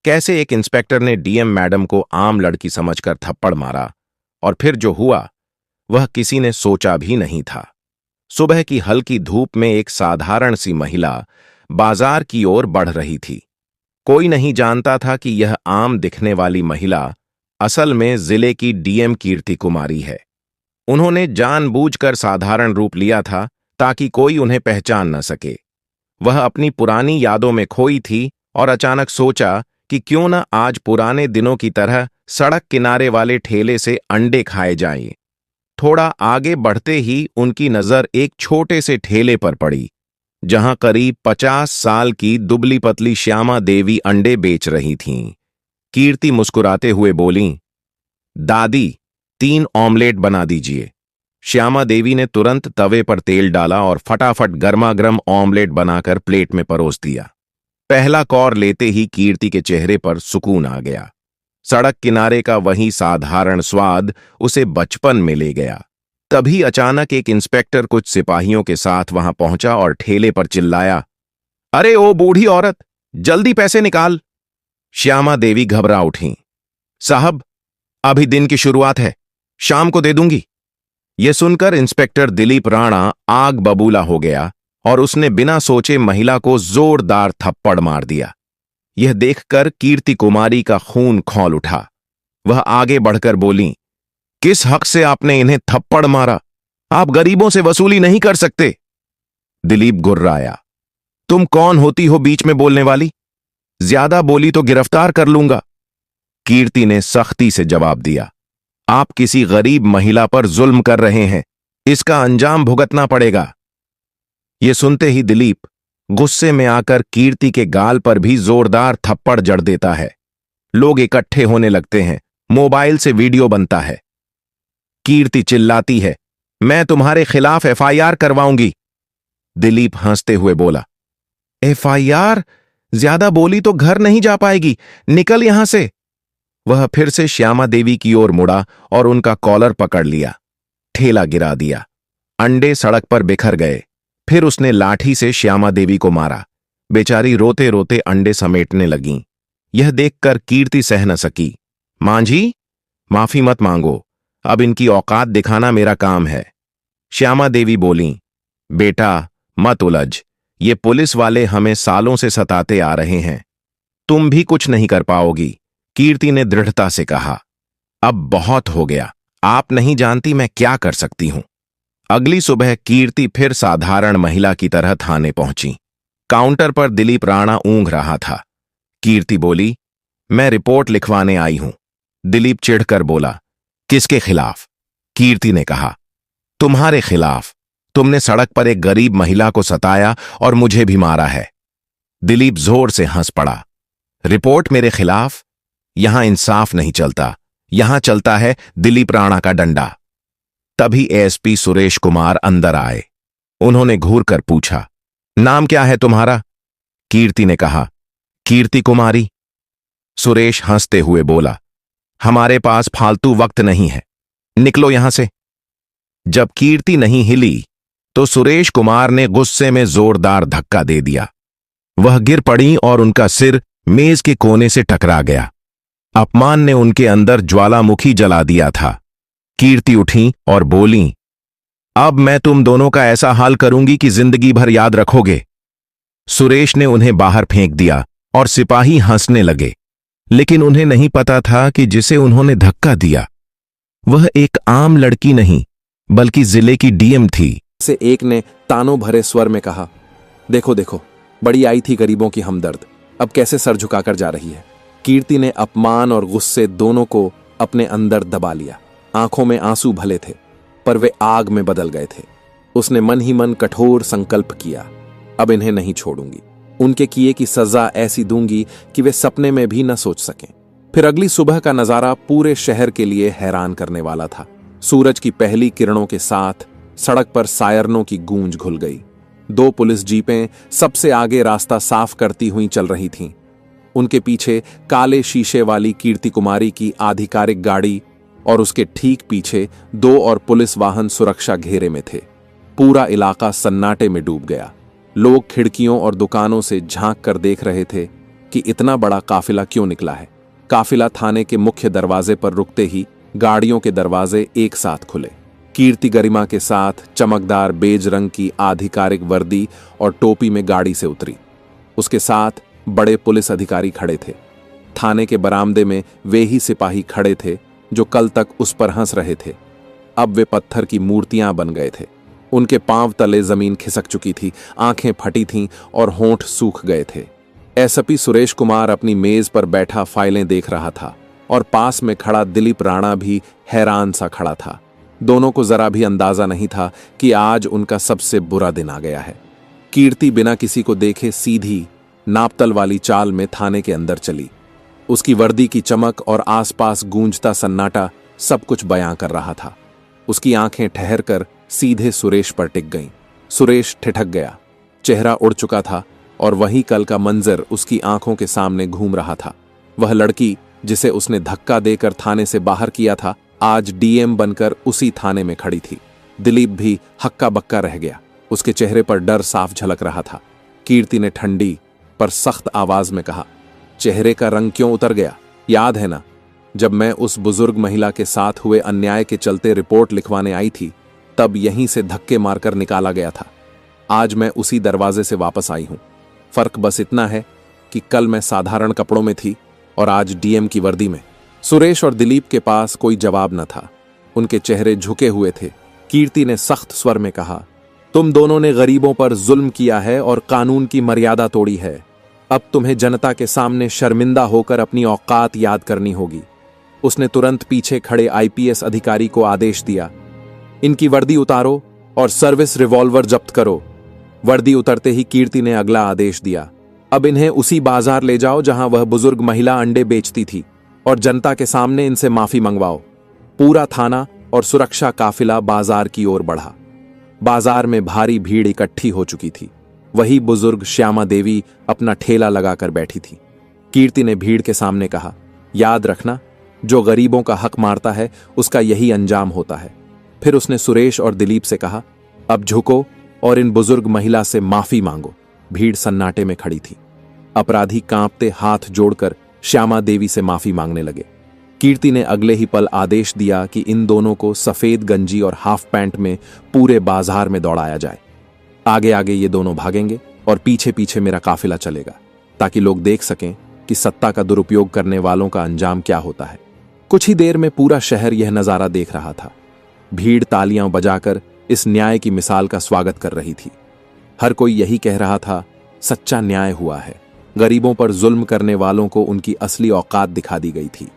कैसे एक इंस्पेक्टर ने डीएम मैडम को आम लड़की समझकर थप्पड़ मारा, और फिर जो हुआ वह किसी ने सोचा भी नहीं था। सुबह की हल्की धूप में एक साधारण सी महिला बाजार की ओर बढ़ रही थी। कोई नहीं जानता था कि यह आम दिखने वाली महिला असल में जिले की डीएम कीर्ति कुमारी है। उन्होंने जानबूझकर साधारण रूप लिया था ताकि कोई उन्हें पहचान न सके। वह अपनी पुरानी यादों में खोई थी और अचानक सोचा कि क्यों न आज पुराने दिनों की तरह सड़क किनारे वाले ठेले से अंडे खाए जाएं। थोड़ा आगे बढ़ते ही उनकी नजर एक छोटे से ठेले पर पड़ी, जहां करीब 50 साल की दुबली पतली श्यामा देवी अंडे बेच रही थीं। कीर्ति मुस्कुराते हुए बोलीं, दादी 3 ऑमलेट बना दीजिए। श्यामा देवी ने तुरंत तवे पर तेल डाला और फटाफट गर्मागर्म ऑमलेट बनाकर प्लेट में परोस दिया। पहला कौर लेते ही कीर्ति के चेहरे पर सुकून आ गया। सड़क किनारे का वही साधारण स्वाद उसे बचपन में ले गया। तभी अचानक एक इंस्पेक्टर कुछ सिपाहियों के साथ वहां पहुंचा और ठेले पर चिल्लाया, अरे ओ बूढ़ी औरत, जल्दी पैसे निकाल। श्यामा देवी घबरा उठी। साहब, अभी दिन की शुरुआत है, शाम को दे दूंगी। यह सुनकर इंस्पेक्टर दिलीप राणा आग बबूला हो गया और उसने बिना सोचे महिला को जोरदार थप्पड़ मार दिया। यह देखकर कीर्ति कुमारी का खून खौल उठा। वह आगे बढ़कर बोली, किस हक से आपने इन्हें थप्पड़ मारा? आप गरीबों से वसूली नहीं कर सकते। दिलीप गुर्राया, तुम कौन होती हो बीच में बोलने वाली? ज्यादा बोली तो गिरफ्तार कर लूंगा। कीर्ति ने सख्ती से जवाब दिया, आप किसी गरीब महिला पर जुल्म कर रहे हैं, इसका अंजाम भुगतना पड़ेगा। यह सुनते ही दिलीप गुस्से में आकर कीर्ति के गाल पर भी जोरदार थप्पड़ जड़ देता है। लोग इकट्ठे होने लगते हैं, मोबाइल से वीडियो बनता है। कीर्ति चिल्लाती है, मैं तुम्हारे खिलाफ एफआईआर करवाऊंगी। दिलीप हंसते हुए बोला, एफआईआर? ज्यादा बोली तो घर नहीं जा पाएगी, निकल यहां से। वह फिर से श्यामा देवी की ओर मुड़ा और उनका कॉलर पकड़ लिया। ठेला गिरा दिया। अंडे सड़क पर बिखर गए। फिर उसने लाठी से श्यामा देवी को मारा। बेचारी रोते रोते अंडे समेटने लगीं। यह देखकर कीर्ति सह न सकी। मांझी, माफी मत मांगो, अब इनकी औकात दिखाना मेरा काम है। श्यामा देवी बोलीं, बेटा मत उलझ, ये पुलिस वाले हमें सालों से सताते आ रहे हैं, तुम भी कुछ नहीं कर पाओगी। कीर्ति ने दृढ़ता से कहा, अब बहुत हो गया, आप नहीं जानती मैं क्या कर सकती हूं। अगली सुबह कीर्ति फिर साधारण महिला की तरह थाने पहुंची। काउंटर पर दिलीप राणा ऊंघ रहा था। कीर्ति बोली, मैं रिपोर्ट लिखवाने आई हूं। दिलीप चिढ़कर बोला, किसके खिलाफ? कीर्ति ने कहा, तुम्हारे खिलाफ। तुमने सड़क पर एक गरीब महिला को सताया और मुझे भी मारा है। दिलीप जोर से हंस पड़ा। रिपोर्ट मेरे खिलाफ? यहां इंसाफ नहीं चलता, यहां चलता है दिलीप राणा का डंडा। तभी एएसपी सुरेश कुमार अंदर आए। उन्होंने घूर कर पूछा, नाम क्या है तुम्हारा? कीर्ति ने कहा, कीर्ति कुमारी। सुरेश हंसते हुए बोला, हमारे पास फालतू वक्त नहीं है, निकलो यहां से। जब कीर्ति नहीं हिली तो सुरेश कुमार ने गुस्से में जोरदार धक्का दे दिया। वह गिर पड़ी और उनका सिर मेज के कोने से टकरा गया। अपमान ने उनके अंदर ज्वालामुखी जला दिया था। कीर्ति उठी और बोलीं, अब मैं तुम दोनों का ऐसा हाल करूंगी कि जिंदगी भर याद रखोगे। सुरेश ने उन्हें बाहर फेंक दिया और सिपाही हंसने लगे, लेकिन उन्हें नहीं पता था कि जिसे उन्होंने धक्का दिया वह एक आम लड़की नहीं बल्कि जिले की डीएम थी। से एक ने तानों भरे स्वर में कहा, देखो देखो, बड़ी आई थी गरीबों की हमदर्द, अब कैसे सर झुकाकर जा रही है। कीर्ति ने अपमान और गुस्से दोनों को अपने अंदर दबा लिया। आंखों में आंसू भले थे पर वे आग में बदल गए थे। उसने मन ही मन कठोर संकल्प किया, अब इन्हें नहीं छोड़ूंगी, उनके किए की सजा ऐसी दूंगी कि वे सपने में भी न सोच सकें। फिर अगली सुबह का नजारा पूरे शहर के लिए हैरान करने वाला था। सूरज की पहली किरणों के साथ सड़क पर सायरनों की गूंज घुल गई। 2 पुलिस जीपें सबसे आगे रास्ता साफ करती हुई चल रही थीं। उनके पीछे काले शीशे वाली कीर्ति कुमारी की आधिकारिक गाड़ी और उसके ठीक पीछे 2 और पुलिस वाहन सुरक्षा घेरे में थे। पूरा इलाका सन्नाटे में डूब गया। लोग खिड़कियों और दुकानों से झांक कर देख रहे थे कि इतना बड़ा काफिला क्यों निकला है। काफिला थाने के मुख्य दरवाजे पर रुकते ही गाड़ियों के दरवाजे एक साथ खुले। कीर्ति गरिमा के साथ चमकदार बेज रंग की आधिकारिक वर्दी और टोपी में गाड़ी से उतरी। उसके साथ बड़े पुलिस अधिकारी खड़े थे। थाने के बरामदे में वे ही सिपाही खड़े थे जो कल तक उस पर हंस रहे थे। अब वे पत्थर की मूर्तियां बन गए थे। उनके पांव तले जमीन खिसक चुकी थी, आंखें फटी थीं और होंठ सूख गए थे। एसपी सुरेश कुमार अपनी मेज पर बैठा फाइलें देख रहा था और पास में खड़ा दिलीप राणा भी हैरान सा खड़ा था। दोनों को जरा भी अंदाजा नहीं था कि आज उनका सबसे बुरा दिन आ गया है। कीर्ति बिना किसी को देखे सीधी नापतल वाली चाल में थाने के अंदर चली। उसकी वर्दी की चमक और आसपास गूंजता सन्नाटा सब कुछ बयां कर रहा था। उसकी आंखें ठहर कर सीधे सुरेश पर टिक गईं। सुरेश ठिठक गया, चेहरा उड़ चुका था और वही कल का मंजर उसकी आंखों के सामने घूम रहा था। वह लड़की जिसे उसने धक्का देकर थाने से बाहर किया था, आज डीएम बनकर उसी थाने में खड़ी थी। दिलीप भी हक्का बक्का रह गया। उसके चेहरे पर डर साफ झलक रहा था। कीर्ति ने ठंडी पर सख्त आवाज में कहा, चेहरे का रंग क्यों उतर गया? याद है ना, जब मैं उस बुजुर्ग महिला के साथ हुए अन्याय के चलते रिपोर्ट लिखवाने आई थी, तब यहीं से धक्के मारकर निकाला गया था। आज मैं उसी दरवाजे से वापस आई हूं। फर्क बस इतना है कि कल मैं साधारण कपड़ों में थी और आज डीएम की वर्दी में। सुरेश और दिलीप के पास कोई जवाब न था। उनके चेहरे झुके हुए थे। कीर्ति ने सख्त स्वर में कहा, तुम दोनों ने गरीबों पर जुल्म किया है और कानून की मर्यादा तोड़ी है। अब तुम्हें जनता के सामने शर्मिंदा होकर अपनी औकात याद करनी होगी। उसने तुरंत पीछे खड़े आईपीएस अधिकारी को आदेश दिया, इनकी वर्दी उतारो और सर्विस रिवॉल्वर जब्त करो। वर्दी उतरते ही कीर्ति ने अगला आदेश दिया, अब इन्हें उसी बाजार ले जाओ जहां वह बुजुर्ग महिला अंडे बेचती थी और जनता के सामने इनसे माफी मंगवाओ। पूरा थाना और सुरक्षा काफिला बाजार की ओर बढ़ा। बाजार में भारी भीड़ इकट्ठी हो चुकी थी। वही बुजुर्ग श्यामा देवी अपना ठेला लगाकर बैठी थी। कीर्ति ने भीड़ के सामने कहा, याद रखना, जो गरीबों का हक मारता है उसका यही अंजाम होता है। फिर उसने सुरेश और दिलीप से कहा, अब झुको और इन बुजुर्ग महिला से माफी मांगो। भीड़ सन्नाटे में खड़ी थी। अपराधी कांपते हाथ जोड़कर श्यामा देवी से माफी मांगने लगे। कीर्ति ने अगले ही पल आदेश दिया कि इन दोनों को सफेद गंजी और हाफ पैंट में पूरे बाजार में दौड़ाया जाए। आगे आगे ये दोनों भागेंगे और पीछे पीछे मेरा काफिला चलेगा, ताकि लोग देख सकें कि सत्ता का दुरुपयोग करने वालों का अंजाम क्या होता है। कुछ ही देर में पूरा शहर यह नजारा देख रहा था। भीड़ तालियां बजाकर इस न्याय की मिसाल का स्वागत कर रही थी। हर कोई यही कह रहा था, सच्चा न्याय हुआ है। गरीबों पर जुल्म करने वालों को उनकी असली औकात दिखा दी गई थी।